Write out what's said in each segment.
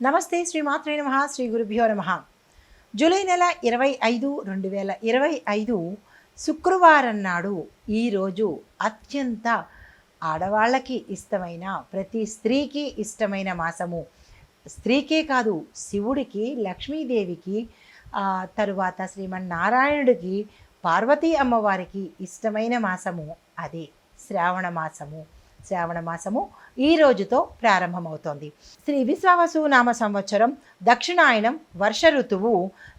నమస్తే శ్రీమాత్రే నమః శ్రీ గురుభ్యో నమః. జూలై నెల 25, 2025 శుక్రవారం నాడు ఈరోజు అత్యంత ఆడవాళ్ళకి ఇష్టమైన, ప్రతి స్త్రీకి ఇష్టమైన మాసము. స్త్రీకే కాదు, శివుడికి, లక్ష్మీదేవికి, తరువాత శ్రీమన్నారాయణుడికి, పార్వతీ అమ్మవారికి ఇష్టమైన మాసము అదే శ్రావణ మాసము. శ్రావణ మాసము ఈ రోజుతో ప్రారంభమవుతోంది. శ్రీ విశ్వావసు నామ సంవత్సరం దక్షిణాయనం వర్ష ఋతువు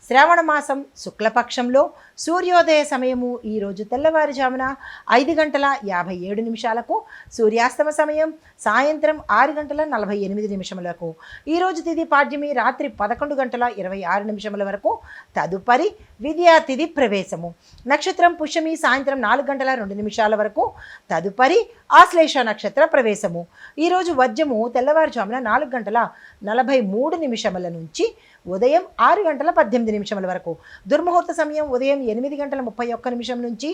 శ్రావణ మాసం శుక్లపక్షంలో సూర్యోదయ సమయము ఈరోజు తెల్లవారుజామున 5:57 సూర్యాస్తమ సమయం సాయంత్రం 6:48 ఈరోజు తిథి పాడ్యమి రాత్రి 11:26 వరకు. తదుపరి విద్యా తిథి ప్రవేశము. నక్షత్రం పుష్యమి సాయంత్రం 4:02 వరకు. తదుపరి ఆశ్లేష నక్షత్ర ప్రవేశము. ఈరోజు వర్జము తెల్లవారుజామున 4:43 నుంచి ఉదయం 6:18 వరకు. దుర్ముహూర్త సమయం ఉదయం 8:31 నుంచి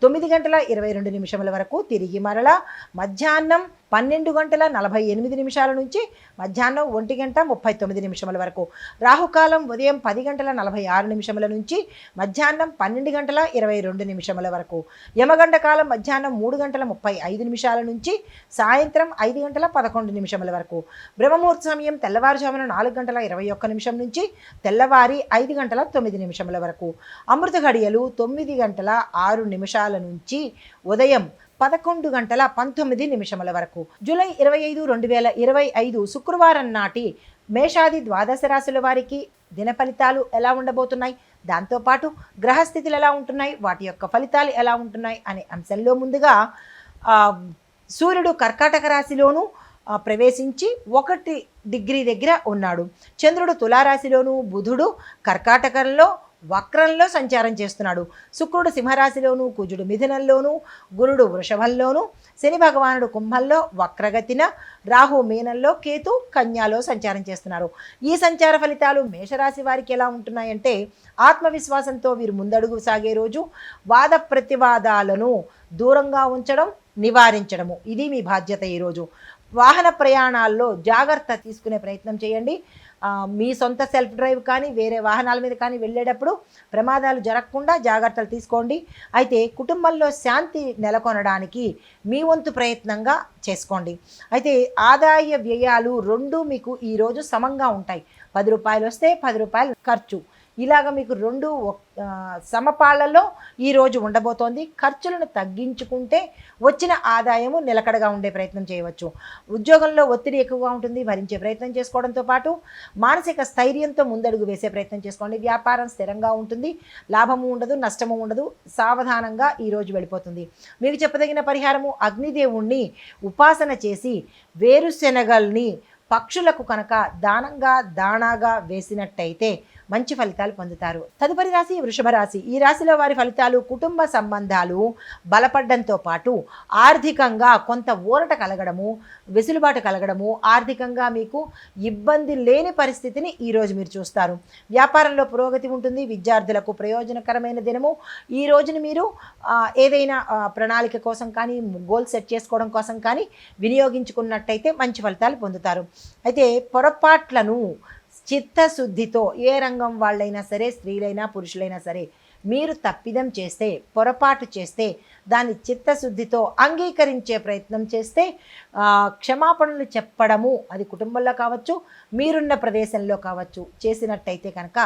9:22 వరకు. తిరిగి మరలా మధ్యాహ్నం 12:48 నుంచి మధ్యాహ్నం 1:39 వరకు. రాహుకాలం ఉదయం 10:46 నుంచి మధ్యాహ్నం 12:22 వరకు. యమగండ కాలం మధ్యాహ్నం 3:35 నుంచి సాయంత్రం 5:11 వరకు. బ్రహ్మముహూర్త సమయం తెల్లవారుజామున 4:21 నుంచి తెల్లవారి 5:09 వరకు. అమృత ఘడియలు 9:06 నుంచి ఉదయం 11:19 వరకు. జూలై 25, 2025 శుక్రవారం నాటి మేషాది ద్వాదశ రాశుల వారికి దిన ఫలితాలు ఎలా ఉండబోతున్నాయి, దాంతోపాటు గ్రహస్థితులు ఎలా ఉంటున్నాయి, వాటి యొక్క ఫలితాలు ఎలా ఉంటున్నాయి అనే అంశంలో ముందుగా సూర్యుడు కర్కాటక రాశిలోను ప్రవేశించి 1 డిగ్రీ దగ్గర ఉన్నాడు. చంద్రుడు తులారాశిలోను, బుధుడు కర్కాటకంలో వక్రంలో సంచారం చేస్తున్నాడు. శుక్రుడు సింహరాశిలోను, కుజుడు మిథునంలోను, గురుడు వృషభంలోను, శని భగవానుడు కుంభంలో వక్రగతిన, రాహు మీనంలో, కేతు కన్యాలో సంచారం చేస్తున్నారు. ఈ సంచార ఫలితాలు మేషరాశి వారికి ఎలా ఉంటున్నాయంటే, ఆత్మవిశ్వాసంతో వీరు ముందడుగు సాగే రోజు. వాద ప్రతివాదాలను దూరంగా ఉంచడం, నివారించడము ఇది మీ బాధ్యత. ఈరోజు వాహన ప్రయాణాల్లో జాగ్రత్త తీసుకునే ప్రయత్నం చేయండి. మీ సొంత సెల్ఫ్ డ్రైవ్ కానీ వేరే వాహనాల మీద కానీ వెళ్ళేటప్పుడు ప్రమాదాలు జరగకుండా జాగ్రత్తలు తీసుకోండి. అయితే కుటుంబంలో శాంతి నెలకొనడానికి మీ వంతు ప్రయత్నంగా చేసుకోండి. అయితే ఆదాయ వ్యయాలు రెండూ మీకు ఈరోజు సమంగా ఉంటాయి. 10 రూపాయలు వస్తే 10 రూపాయలు ఖర్చు, ఇలాగ మీకు రెండు సమపాళ్లలో ఈరోజు ఉండబోతోంది. ఖర్చులను తగ్గించుకుంటే వచ్చిన ఆదాయము నిలకడగా ఉండే ప్రయత్నం చేయవచ్చు. ఉద్యోగంలో ఒత్తిడి ఎక్కువగా ఉంటుంది, భరించే ప్రయత్నం చేసుకోవడంతో పాటు మానసిక స్థైర్యంతో ముందడుగు వేసే ప్రయత్నం చేసుకోండి. వ్యాపారం స్థిరంగా ఉంటుంది, లాభము ఉండదు, నష్టము ఉండదు, సావధానంగా ఈరోజు వెళ్ళిపోతుంది. మీకు చెప్పదగిన పరిహారము, అగ్నిదేవుణ్ణి ఉపాసన చేసి వేరుశెనగల్ని పక్షులకు కనుక దానాగా వేసినట్టయితే మంచి ఫలితాలు పొందుతారు. తదుపరి రాశి వృషభ రాశి. ఈ రాశిలో వారి ఫలితాలు, కుటుంబ సంబంధాలు బలపడడంతో పాటు ఆర్థికంగా కొంత ఊరట కలగడము, వెసులుబాటు కలగడము, ఆర్థికంగా మీకు ఇబ్బంది లేని పరిస్థితిని ఈరోజు మీరు చూస్తారు. వ్యాపారంలో పురోగతి ఉంటుంది. విద్యార్థులకు ప్రయోజనకరమైన దినము. ఈ రోజుని మీరు ఏదైనా ప్రణాళిక కోసం కానీ, గోల్ సెట్ చేసుకోవడం కోసం కానీ వినియోగించుకున్నట్టయితే మంచి ఫలితాలు పొందుతారు. అయితే పొరపాట్లను చిత్తశుద్ధితో, ఏ రంగం వాళ్ళైనా సరే, స్త్రీలైనా పురుషులైనా సరే, మీరు తప్పిదం చేస్తే, పొరపాటు చేస్తే దాన్ని చిత్తశుద్ధితో అంగీకరించే ప్రయత్నం చేస్తే, క్షమాపణలు చెప్పడము, అది కుటుంబంలో కావచ్చు, మీరున్న ప్రదేశంలో కావచ్చు, చేసినట్టయితే కనుక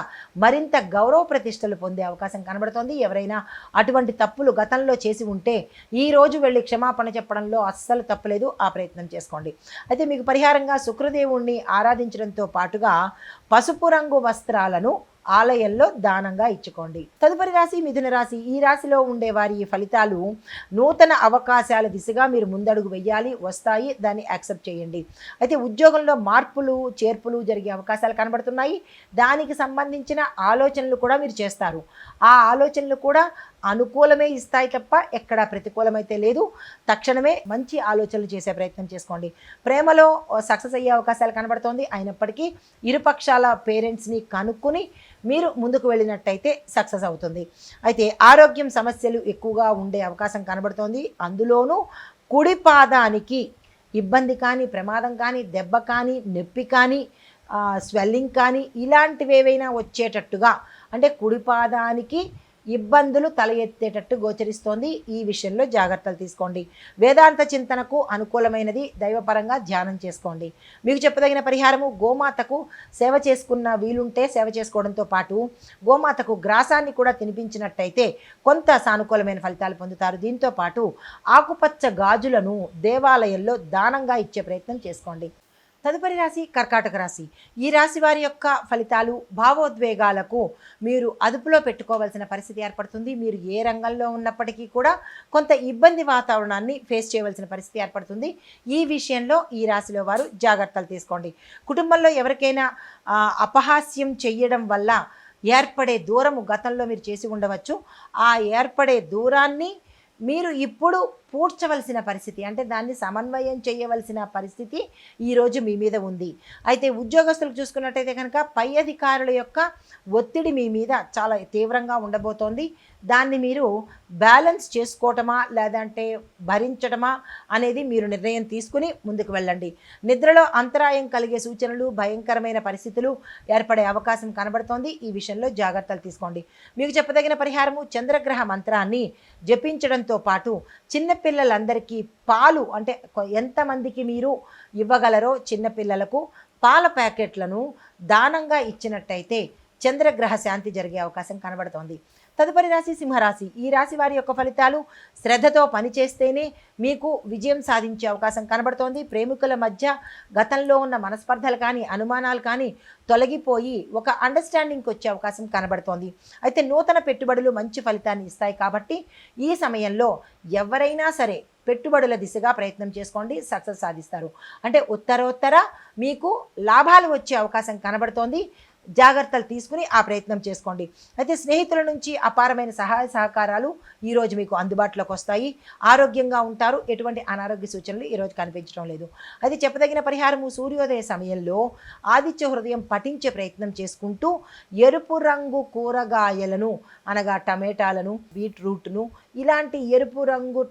మరింత గౌరవ ప్రతిష్టలు పొందే అవకాశం కనబడుతోంది. ఎవరైనా అటువంటి తప్పులు గతంలో చేసి ఉంటే ఈరోజు వెళ్ళి క్షమాపణ చెప్పడంలో అస్సలు తప్పులేదు, ఆ ప్రయత్నం చేసుకోండి. అయితే మీకు పరిహారంగా శుక్రదేవుణ్ణి ఆరాధించడంతో పాటుగా పసుపు రంగు వస్త్రాలను ఆలయంలో దానంగా ఇచ్చుకోండి. తదుపరి రాశి మిథున రాశి. ఈ రాశిలో ఉండే వారి ఫలితాలు, నూతన అవకాశాల దిశగా మీరు ముందడుగు వెయ్యాలి, వస్తాయి, దాన్ని యాక్సెప్ట్ చేయండి. అయితే ఉద్యోగంలో మార్పులు చేర్పులు జరిగే అవకాశాలు కనబడుతున్నాయి. దానికి సంబంధించిన ఆలోచనలు కూడా మీరు చేస్తారు. ఆ ఆలోచనలు కూడా అనుకూలమే ఇస్తాయి తప్ప ఎక్కడా ప్రతికూలమైతే లేదు. తక్షణమే మంచి ఆలోచనలు చేసే ప్రయత్నం చేసుకోండి. ప్రేమలో సక్సెస్ అయ్యే అవకాశాలు కనబడుతోంది. అయినప్పటికీ ఇరుపక్షాల పేరెంట్స్ని కనుక్కొని మీరు ముందుకు వెళ్ళినట్టయితే సక్సెస్ అవుతుంది. అయితే ఆరోగ్యం సమస్యలు ఎక్కువగా ఉండే అవకాశం కనబడుతోంది. అందులోనూ కుడి పాదానికి ఇబ్బంది కానీ, ప్రమాదం కానీ, దెబ్బ కానీ, నొప్పి కానీ స్వెల్లింగ్ కానీ ఇలాంటివి ఏవైనా వచ్చేటట్టుగా, అంటే కుడి పాదానికి ఇబ్బందులు తల ఎత్తేటట్టు గోచరిస్తోంది. ఈ విషయంలో జాగ్రత్తలు తీసుకోండి. వేదాంత చింతనకు అనుకూలమైనది, దైవపరంగా ధ్యానం చేసుకోండి. మీకు చెప్పదగిన పరిహారము, గోమాతకు సేవ చేసుకున్న వీలుంటే సేవ చేసుకోవడంతో పాటు గోమాతకు గ్రాసాన్ని కూడా తినిపించినట్టయితే కొంత సానుకూలమైన ఫలితాలు పొందుతారు. దీంతో పాటు ఆకుపచ్చ గాజులను దేవాలయంలో దానంగా ఇచ్చే ప్రయత్నం చేసుకోండి. తదుపరి రాశి కర్కాటక రాశి. ఈ రాశి వారి యొక్క ఫలితాలు, భావోద్వేగాలకు మీరు అదుపులో పెట్టుకోవాల్సిన పరిస్థితి ఏర్పడుతుంది. మీరు ఏ రంగంలో ఉన్నప్పటికీ కూడా కొంత ఇబ్బంది వాతావరణాన్ని ఫేస్ చేయవలసిన పరిస్థితి ఏర్పడుతుంది. ఈ విషయంలో ఈ రాశిలో వారు జాగ్రత్తలు తీసుకోండి. కుటుంబంలో ఎవరికైనా అపహాస్యం చెయ్యడం వల్ల ఏర్పడే దూరము గతంలో మీరు చేసి ఉండవచ్చు. ఆ ఏర్పడే దూరాన్ని మీరు ఇప్పుడు పూడ్చవలసిన పరిస్థితి, అంటే దాన్ని సమన్వయం చేయవలసిన పరిస్థితి ఈరోజు మీ మీద ఉంది. అయితే ఉద్యోగస్తులకు చూసుకున్నట్టయితే కనుక పై అధికారుల యొక్క ఒత్తిడి మీ మీద చాలా తీవ్రంగా ఉండబోతోంది. దాన్ని మీరు బ్యాలెన్స్ చేసుకోవటమా లేదంటే భరించడమా అనేది మీరు నిర్ణయం తీసుకుని ముందుకు వెళ్ళండి. నిద్రలో అంతరాయం కలిగే సూచనలు, భయంకరమైన పరిస్థితులు ఏర్పడే అవకాశం కనబడుతోంది. ఈ విషయంలో జాగ్రత్తలు తీసుకోండి. మీకు చెప్పదగిన పరిహారము, చంద్రగ్రహ మంత్రాన్ని జపించడంతో పాటు చిన్నపిల్లలందరికీ పాలు, అంటే ఎంతమందికి మీరు ఇవ్వగలరో చిన్నపిల్లలకు పాల ప్యాకెట్లను దానంగా ఇచ్చినట్టయితే చంద్రగ్రహ శాంతి జరిగే అవకాశం కనబడుతోంది. తదుపరి రాశి సింహరాశి. ఈ రాశి వారి యొక్క ఫలితాలు, శ్రద్ధతో పనిచేస్తేనే మీకు విజయం సాధించే అవకాశం కనబడుతోంది. ప్రేమికుల మధ్య గతంలో ఉన్న మనస్పర్ధలు కానీ అనుమానాలు కానీ తొలగిపోయి ఒక అండర్స్టాండింగ్కి వచ్చే అవకాశం కనబడుతోంది. అయితే నూతన పెట్టుబడులు మంచి ఫలితాన్ని ఇస్తాయి కాబట్టి ఈ సమయంలో ఎవరైనా సరే పెట్టుబడుల దిశగా ప్రయత్నం చేసుకోండి, సక్సెస్ సాధిస్తారు. అంటే ఉత్తరోత్తర మీకు లాభాలు వచ్చే అవకాశం కనబడుతోంది. జాగ్రత్తలు తీసుకుని ఆ ప్రయత్నం చేసుకోండి. అయితే స్నేహితుల నుంచి అపారమైన సహాయ సహకారాలు ఈరోజు మీకు అందుబాటులోకి వస్తాయి. ఆరోగ్యంగా ఉంటారు. ఎటువంటి అనారోగ్య సూచనలు ఈరోజు కనిపించడం లేదు. అది చెప్పదగిన పరిహారము, సూర్యోదయ సమయంలో ఆదిత్య హృదయం పఠించే ప్రయత్నం చేసుకుంటూ ఎరుపు రంగు కూరగాయలను, అనగా టమాటాలను, బీట్రూట్ను, ఇలాంటి ఎరుపు రంగు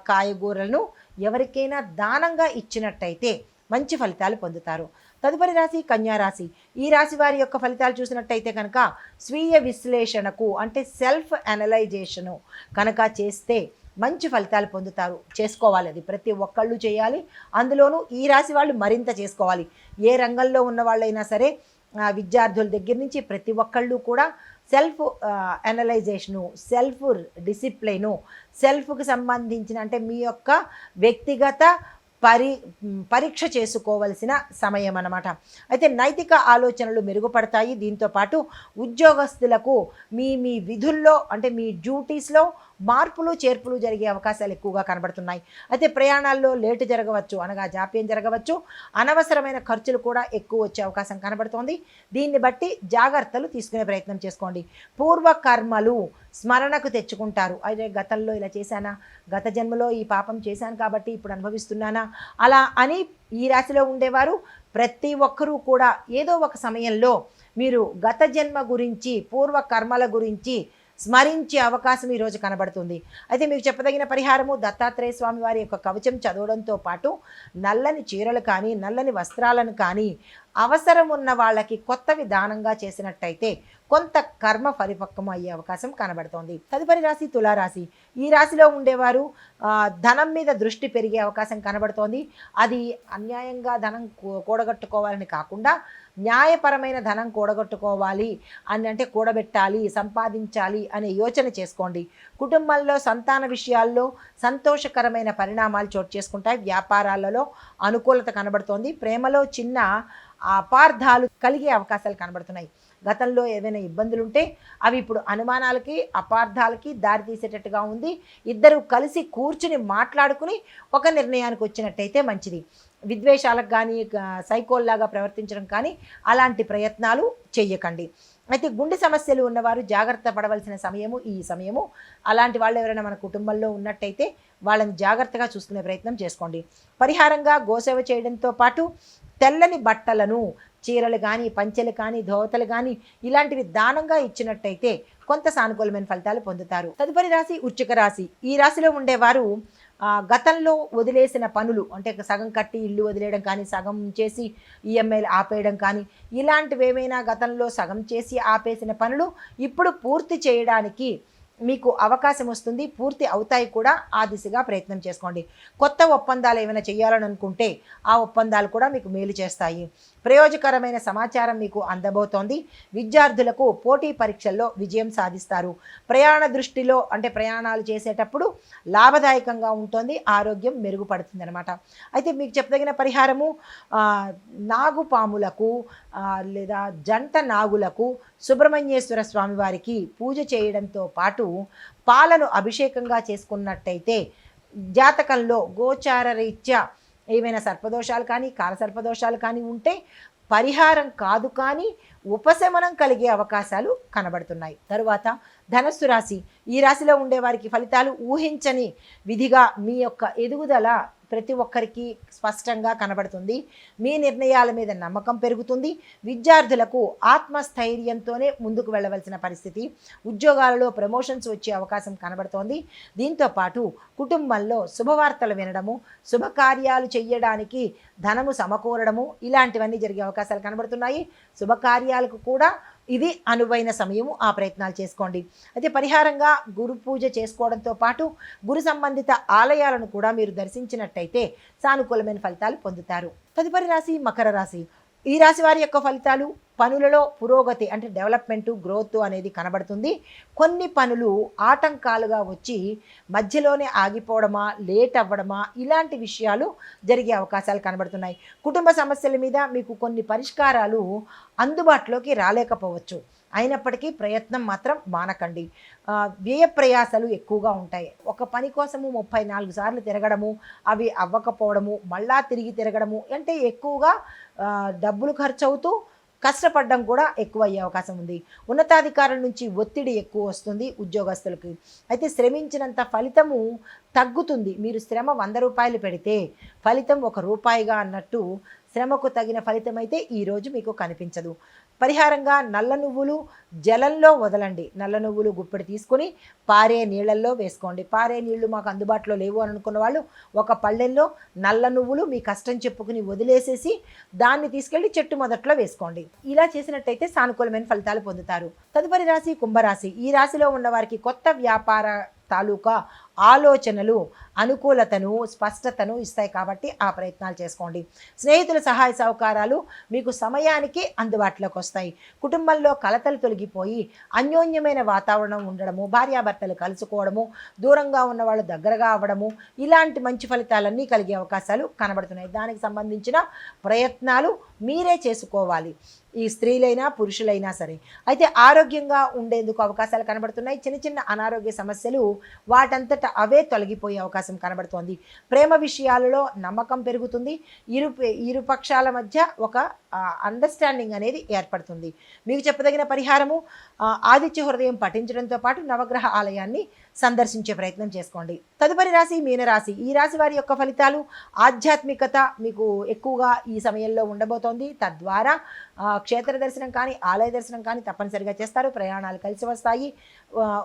కాయగూరలను ఎవరికైనా దానంగా ఇచ్చినట్టయితే మంచి ఫలితాలు పొందుతారు. తదుపరి రాశి కన్యా రాశి. ఈ రాశి వారి యొక్క ఫలితాలు చూసినట్టయితే కనుక స్వీయ విశ్లేషణకు, అంటే సెల్ఫ్ అనలైజేషను కనుక చేస్తే మంచి ఫలితాలు పొందుతారు. చేసుకోవాలి, అది ప్రతి ఒక్కళ్ళు చేయాలి. అందులోనూ ఈ రాశి వాళ్ళు మరింత చేసుకోవాలి. ఏ రంగంలో ఉన్న వాళ్ళైనా సరే, విద్యార్థుల దగ్గర నుంచి ప్రతి ఒక్కళ్ళు కూడా సెల్ఫ్ అనలైజేషను, సెల్ఫ్ డిసిప్లిను, సెల్ఫ్కి సంబంధించిన, అంటే మీ యొక్క వ్యక్తిగత పరీక్ష చేసుకోవలసిన సమయం అన్నమాట. అయితే నైతిక ఆలోచనలు మెరుగుపడతాయి. దీంతోపాటు ఉద్యోగస్తులకు మీ మీ విధుల్లో, అంటే మీ డ్యూటీస్లో మార్పులు చేర్పులు జరిగే అవకాశాలు ఎక్కువగా కనబడుతున్నాయి. అయితే ప్రయాణాల్లో లేటు జరగవచ్చు, అనగా జాప్యం జరగవచ్చు. అనవసరమైన ఖర్చులు కూడా ఎక్కువ వచ్చే అవకాశం కనబడుతోంది. దీన్ని బట్టి జాగ్రత్తలు తీసుకునే ప్రయత్నం చేసుకోండి. పూర్వకర్మలు స్మరణకు తెచ్చుకుంటారు. అయితే గతంలో ఇలా చేశానా, గత జన్మలో ఈ పాపం చేశాను కాబట్టి ఇప్పుడు అనుభవిస్తున్నానా, అలా అని ఈ రాశిలో ఉండేవారు ప్రతి ఒక్కరూ కూడా ఏదో ఒక సమయంలో మీరు గత జన్మ గురించి, పూర్వకర్మల గురించి స్మరించే అవకాశం ఈరోజు కనబడుతుంది. అయితే మీకు చెప్పదగిన పరిహారము, దత్తాత్రేయ స్వామి వారి యొక్క కవచం చదవడంతో పాటు నల్లని చీరలు కానీ, నల్లని వస్త్రాలను కానీ అవసరం ఉన్న వాళ్ళకి కొత్తవి దానంగా చేసినట్టయితే కొంత కర్మ పరిపక్వం అయ్యే అవకాశం కనబడుతోంది. తదుపరి రాశి తులారాశి. ఈ రాశిలో ఉండేవారు ధనం మీద దృష్టి పెరిగే అవకాశం కనబడుతోంది. అది అన్యాయంగా ధనం కూడగట్టుకోవాలని కాకుండా న్యాయపరమైన ధనం కూడగట్టుకోవాలి అని, అంటే కూడబెట్టాలి, సంపాదించాలి అనే యోచన చేసుకోండి. కుటుంబంలో సంతాన విషయాల్లో సంతోషకరమైన పరిణామాలు చోటు చేసుకుంటాయి. వ్యాపారాలలో అనుకూలత కనబడుతోంది. ప్రేమలో చిన్న అపార్థాలు కలిగే అవకాశాలు కనబడుతున్నాయి. గతంలో ఏవైనా ఇబ్బందులు ఉంటే అవి ఇప్పుడు అనుమానాలకి, అపార్థాలకి దారితీసేటట్టుగా ఉంది. ఇద్దరు కలిసి కూర్చుని మాట్లాడుకుని ఒక నిర్ణయానికి వచ్చినట్టయితే మంచిది. విద్వేషాలకు కానీ, సైకోల్లాగా ప్రవర్తించడం కానీ అలాంటి ప్రయత్నాలు చెయ్యకండి. అయితే గుండె సమస్యలు ఉన్నవారు జాగ్రత్త పడవలసిన సమయము ఈ సమయము. అలాంటి వాళ్ళు ఎవరైనా మన కుటుంబంలో ఉన్నట్టయితే వాళ్ళని జాగ్రత్తగా చూసుకునే ప్రయత్నం చేసుకోండి. పరిహారంగా గోసేవ చేయడంతో పాటు తెల్లని బట్టలను, చీరలు కానీ, పంచెలు కానీ, ధోవతలు కానీ ఇలాంటివి దానంగా ఇచ్చినట్టయితే కొంత సానుకూలమైన ఫలితాలు పొందుతారు. తదుపరి రాశి వృశ్చిక రాశి. ఈ రాశిలో ఉండేవారు గతంలో వదిలేసిన పనులు అంటే సగం కట్టి ఇల్లు వదిలేయడం కానీ, సగం చేసి ఈఎంఐలు ఆపేయడం కానీ, ఇలాంటివి ఏమైనా గతంలో సగం చేసి ఆపేసిన పనులు ఇప్పుడు పూర్తి చేయడానికి మీకు అవకాశం వస్తుంది. పూర్తి అవుతాయి కూడా. ఆ దిశగా ప్రయత్నం చేసుకోండి. కొత్త ఒప్పందాలు ఏమైనా చేయాలని అనుకుంటే ఆ ఒప్పందాలు కూడా మీకు మేలు చేస్తాయి. ప్రయోజకరమైన సమాచారం మీకు అందబోతోంది. విద్యార్థులకు పోటీ పరీక్షల్లో విజయం సాధిస్తారు. ప్రయాణ దృష్టిలో అంటే ప్రయాణాలు చేసేటప్పుడు లాభదాయకంగా ఉంటుంది. ఆరోగ్యం మెరుగుపడుతుంది అనమాట. అయితే మీకు చెప్పదగిన పరిహారము నాగుపాములకు లేదా జంట నాగులకు సుబ్రహ్మణ్యేశ్వర స్వామి వారికి పూజ చేయడంతో పాటు పాలను అభిషేకంగా చేసుకున్నట్టయితే జాతకంలో గోచార రీత్యా ఏమైనా సర్పదోషాలు కానీ కాలసర్పదోషాలు కానీ ఉంటే పరిహారం కాదు కానీ ఉపశమనం కలిగే అవకాశాలు కనబడుతున్నాయి. తరువాత ధనస్సు రాశి. ఈ రాశిలో ఉండే వారికి ఫలితాలు ఊహించని విధిగా మీ యొక్క ఎదుగుదల ప్రతి ఒక్కరికి స్పష్టంగా కనబడుతుంది. మీ నిర్ణయాల మీద నమ్మకం పెరుగుతుంది. విద్యార్థులకు ఆత్మస్థైర్యంతోనే ముందుకు వెళ్ళవలసిన పరిస్థితి. ఉద్యోగాలలో ప్రమోషన్స్ వచ్చే అవకాశం కనబడుతోంది. దీంతోపాటు కుటుంబంలో శుభవార్తలు వినడము, శుభకార్యాలు చేయడానికి ధనము సమకూరడము ఇలాంటివన్నీ జరిగే అవకాశాలు కనబడుతున్నాయి. శుభకార్యాలకు కూడా ఇది అనువైన సమయము. ఆ ప్రయత్నాలు చేసుకోండి. అయితే పరిహారంగా గురు పూజ చేసుకోవడంతో పాటు గురు సంబంధిత ఆలయాలను కూడా మీరు దర్శించినట్టయితే సానుకూలమైన ఫలితాలు పొందుతారు. తదుపరి రాశి మకర రాశి. ఈ రాశి వారి యొక్క ఫలితాలు పనులలో పురోగతి అంటే డెవలప్మెంట్ గ్రోత్ అనేది కనబడుతుంది. కొన్ని పనులు ఆటంకాలుగా వచ్చి మధ్యలోనే ఆగిపోవడమా, లేట్ అవ్వడమా ఇలాంటి విషయాలు జరిగే అవకాశాలు కనబడుతున్నాయి. కుటుంబ సమస్యల మీద మీకు కొన్ని పరిష్కారాలు అందుబాటులోకి రాలేకపోవచ్చు. అయినప్పటికీ ప్రయత్నం మాత్రం మానకండి. వ్యయ ప్రయాసాలు ఎక్కువగా ఉంటాయి. ఒక పని కోసము 34 సార్లు తిరగడము, అవి అవ్వకపోవడము, మళ్ళా తిరిగి తిరగడము అంటే ఎక్కువగా డబ్బులు ఖర్చు అవుతూ కష్టపడడం కూడా ఎక్కువ అయ్యే అవకాశం ఉంది. ఉన్నతాధికారుల నుంచి ఒత్తిడి ఎక్కువ వస్తుంది ఉద్యోగస్తులకి. అయితే శ్రమించినంత ఫలితము తగ్గుతుంది. మీరు శ్రమ 100 రూపాయలు పెడితే ఫలితం 1 రూపాయిగా అన్నట్టు శ్రమకు తగిన ఫలితం అయితే ఈరోజు మీకు కనిపించదు. పరిహారంగా నల్ల నువ్వులు జలంలో వదలండి. నల్ల నువ్వులు గుప్పెడు తీసుకొని పారే నీళ్ళల్లో వేసుకోండి. పారే నీళ్లు మాకు అందుబాటులో లేవు అని అనుకున్న వాళ్ళు ఒక పళ్ళెల్లో నల్ల నువ్వులు మీ కష్టం చెప్పుకుని వదిలేసేసి దాన్ని తీసుకెళ్ళి చెట్టు మొదట్లో వేసుకోండి. ఇలా చేసినట్టయితే సానుకూలమైన ఫలితాలు పొందుతారు. తదుపరి రాశి కుంభరాశి. ఈ రాశిలో ఉన్న వారికి కొత్త వ్యాపార తాలూకా ఆలోచనలు అనుకూలతను స్పష్టతను ఇస్తాయి కాబట్టి ఆ ప్రయత్నాలు చేసుకోండి. స్నేహితుల సహాయ సహకారాలు మీకు సమయానికి అందుబాటులోకి వస్తాయి. కుటుంబంలో కలతలు తొలగిపోయి అన్యోన్యమైన వాతావరణం ఉండడము, భార్యాభర్తలు కలుసుకోవడము, దూరంగా ఉన్న వాళ్ళు దగ్గరగా అవ్వడము ఇలాంటి మంచి ఫలితాలన్నీ కలిగే అవకాశాలు కనబడుతున్నాయి. దానికి సంబంధించిన ప్రయత్నాలు మీరే చేసుకోవాలి. ఈ స్త్రీలైనా పురుషులైనా సరే. అయితే ఆరోగ్యంగా ఉండేందుకు అవకాశాలు కనబడుతున్నాయి. చిన్న చిన్న అనారోగ్య సమస్యలు వాటంతట అవే తొలగిపోయే అవకాశం కనబడుతోంది. ప్రేమ విషయాలలో నమ్మకం పెరుగుతుంది. ఇరు పక్షాల మధ్య ఒక అండర్స్టాండింగ్ అనేది ఏర్పడుతుంది. మీకు చెప్పదగిన పరిహారము ఆదిత్య హృదయం పఠించడంతో పాటు నవగ్రహ ఆలయాన్ని సందర్శించే ప్రయత్నం చేసుకోండి. తదుపరి రాశి మీనరాశి. ఈ రాశి వారి యొక్క ఫలితాలు ఆధ్యాత్మికత మీకు ఎక్కువగా ఈ సమయంలో ఉండబోతోంది. తద్వారా క్షేత్ర దర్శనం కానీ ఆలయ దర్శనం కానీ తప్పనిసరిగా చేస్తారు. ప్రయాణాలు కలిసి వస్తాయి.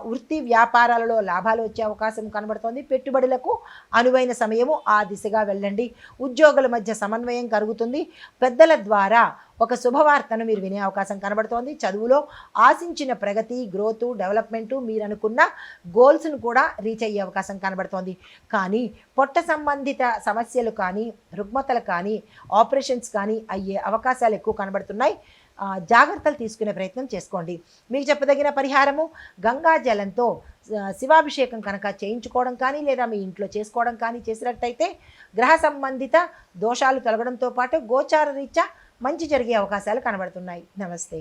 వృత్తి వ్యాపారాలలో లాభాలు వచ్చే అవకాశం కనబడుతోంది. పెట్టుబడులకు అనువైన సమయము. ఆ దిశగా వెళ్ళండి. ఉద్యోగుల మధ్య సమన్వయం కలుగుతుంది. పెద్దల ద్వారా ఒక శుభవార్తను మీరు వినే అవకాశం కనబడుతోంది. చదువులో ఆశించిన ప్రగతి, గ్రోత్, డెవలప్మెంటు మీరు అనుకున్న గోల్స్ను కూడా రీచ్ అయ్యే అవకాశం కనబడుతోంది. కానీ పొట్ట సంబంధిత సమస్యలు కానీ రుగ్మతలు కానీ ఆపరేషన్స్ కానీ అయ్యే అవకాశాలు ఎక్కువ కనబడుతున్నాయి. జాగ్రత్తలు తీసుకునే ప్రయత్నం చేసుకోండి. మీకు చెప్పదగిన పరిహారము గంగా జలంతో శివాభిషేకం కనుక చేయించుకోవడం కానీ లేదా మీ ఇంట్లో చేసుకోవడం కానీ చేసినట్టయితే గ్రహ సంబంధిత దోషాలు తొలగడంతో పాటు గోచార రీత్యా మంచి జరిగే అవకాశాలు కనబడుతున్నాయి. నమస్తే.